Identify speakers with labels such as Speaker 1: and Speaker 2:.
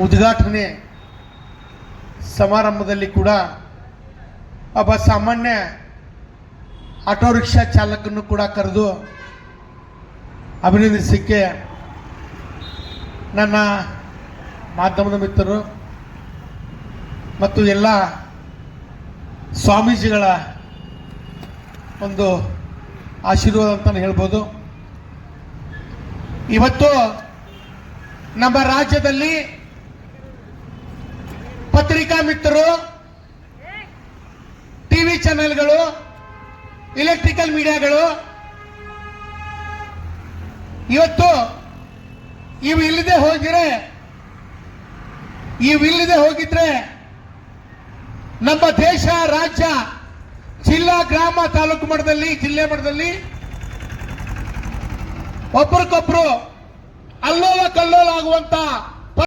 Speaker 1: ಉದ್ಘಾಟನೆ ಸಮಾರಂಭದಲ್ಲಿ ಕೂಡ ಒಬ್ಬ ಸಾಮಾನ್ಯ ಆಟೋ ರಿಕ್ಷಾ ಚಾಲಕನ್ನು ಕೂಡ ಕರೆದು ಅಭಿನಂದಿಸಲಿಕ್ಕೆ ನನ್ನ ಮಾಧ್ಯಮದ ಮಿತ್ರರು ಮತ್ತು ಎಲ್ಲ ಸ್ವಾಮೀಜಿಗಳ ಒಂದು ಆಶೀರ್ವಾದ ಅಂತ ಹೇಳ್ಬೋದು. ಇವತ್ತು ನಮ್ಮ ರಾಜ್ಯದಲ್ಲಿ ಪತ್ರಿಕಾ ಮಿತ್ರರು, ಟಿವಿ ಚಾನೆಲ್ಗಳು, ಎಲೆಕ್ಟ್ರಿಕಲ್ ಮೀಡಿಯಾಗಳು ಇವತ್ತು ಇವಿಲ್ಲದೆ ಹೋಗಿದ್ರೆ ನಮ್ಮ ದೇಶ, ರಾಜ್ಯ, ಜಿಲ್ಲಾ, ಗ್ರಾಮ, ತಾಲೂಕು ಮಟ್ಟದಲ್ಲಿ, ಜಿಲ್ಲೆ ಮಟ್ಟದಲ್ಲಿ ಒಬ್ಬರಿಗೊಬ್ರು ಅಲ್ಲೋಲ ಕಲ್ಲೋಲ ಆಗುವಂತ